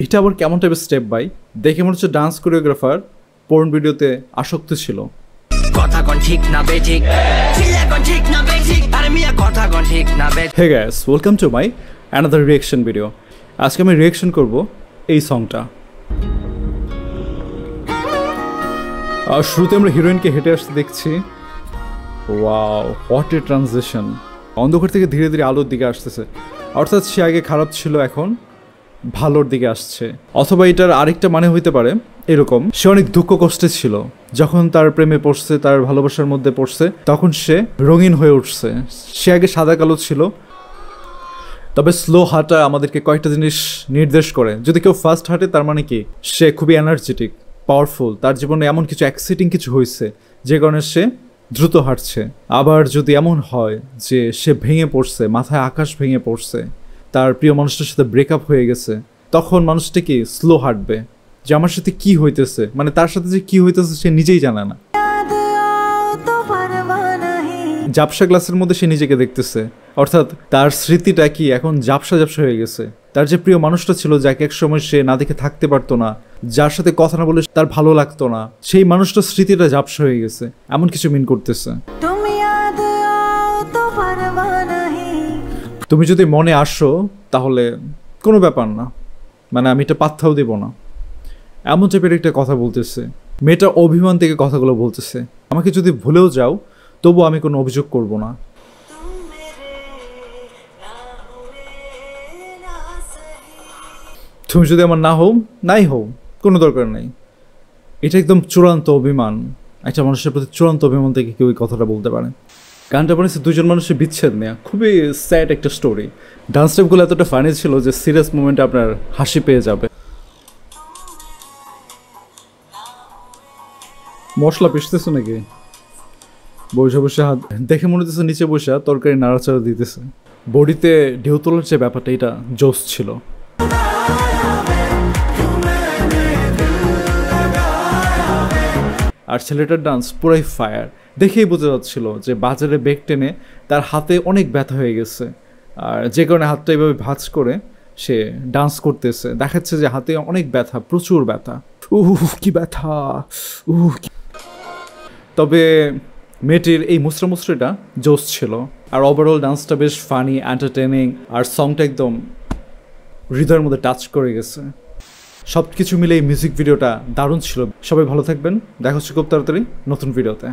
এটা আবার কেমন টাইপের স্টেপ ভাই? দেখে মনে হচ্ছে ডান্স কোরিওগ্রাফার পর্ন ভিডিওতে আসক্ত ছিল। Hey guys, welcome to my another reaction video. আজকে আমি রিঅ্যাকশন করব এই সংটা। আর শুরুতে আমরা হিরোইনকে হেঁটে আসতে দেখছি। Wow, what a transition! অন্ধকার থেকে ধীরে ধীরে আলোর দিকে আসতেছে, অর্থাৎ সে আগে খারাপ ছিল, এখন ভালোর দিকে আসছে। অথবা এটার আরেকটা মানে হইতে পারে এরকম, সে অনেক দুঃখ কষ্টে ছিল, যখন তার প্রেমে পড়ছে, তার ভালোবাসার মধ্যে পড়ছে, তখন সে রঙিন হয়ে উঠছে। সে আগে সাদা কালো ছিল। তবে স্লো হাঁটা আমাদেরকে কয়েকটা জিনিস নির্দেশ করে। যদি কেউ ফাস্ট হাঁটে, তার মানে কি সে খুবই এনার্জেটিক, পাওয়ারফুল, তার জীবনে এমন কিছু এক্সাইটিং কিছু হয়েছে যে কারণে সে দ্রুত হাঁটছে। আবার যদি এমন হয় যে সে ভেঙে পড়ছে, মাথায় আকাশ ভেঙে পড়ছে, তার প্রিয় মানুষটার সাথে ব্রেকআপ হয়ে গেছে, তখন মানুষটা কি স্লো হাঁটবে, যে আমার সাথে কি হইতেছে, মানে তার সাথে যে কি হইতেছে সে নিজেই জানে না। জাপসা গ্লাসের মধ্যে সে নিজেকে দেখতেছে, অর্থাৎ তার স্মৃতিটা কি এখন জাপসা জাপসা হয়ে গেছে। তার যে প্রিয় মানুষটা ছিল, যাকে একসময় সে না দেখে থাকতে পারতো না, যার সাথে কথা না বলে তার ভালো লাগতো না, সেই মানুষটার স্মৃতিটা জাপসা হয়ে গেছে, এমন কিছু মিন করতেছে। তুমি যদি মনে আসো তাহলে কোনো ব্যাপার না, মানে আমি এটা পাত্তাও দেব না, এমন টাইপের একটা কথা বলতেছে। মেয়েটা অভিমান থেকে কথাগুলো বলতেছে। আমাকে যদি ভুলেও যাও তবু আমি কোনো অভিযোগ করব না। তুমি যদি আমার না হও, নাই হও, কোনো দরকার নেই। এটা একদম চূড়ান্ত অভিমান। একটা মানুষের প্রতি চূড়ান্ত অভিমান থেকে কেউ এই কথাটা বলতে পারে। গানটা বানিয়েছে দুজন মানুষের বিচ্ছেদ নিয়ে। খুবই স্যাড একটা স্টোরি। ডান্স স্টেপগুলো এতটা ফানি ছিল যে সিরিয়াস মোমেন্টে আপনার হাসি পেয়ে যাবে। মশলা পিষতেছে নাকি? বসে বসে হাত দেখে মনে হচ্ছে নিচে বসে তরকারি নাড়াচাড়া দিতেছে। বডিতে ঢেউ তোলার যে ব্যাপারটা, এটা জোস ছিল। আর ছেলেটার ডান্স পুরাই ফায়ার। দেখেই বোঝা যাচ্ছিল যে বাজারে বেগ টেনে তার হাতে অনেক ব্যথা হয়ে গেছে, আর যে কারণে হাতটা এইভাবে ভাঁজ করে সে ডান্স করতেছে। দেখাচ্ছে যে হাতে অনেক ব্যথা, প্রচুর ব্যথা। কি ব্যথা! তবে মেয়েটির এই মুসরাটা জোস ছিল। আর ওভারঅল ডান্সটা বেশ ফানি, এন্টারটেনিং, আর সংটা একদম হৃদয়ের মধ্যে টাচ করে গেছে। সব কিছু মিলে এই মিউজিক ভিডিওটা দারুণ ছিল। সবাই ভালো থাকবেন, দেখা হচ্ছে খুব তাড়াতাড়ি নতুন ভিডিওতে।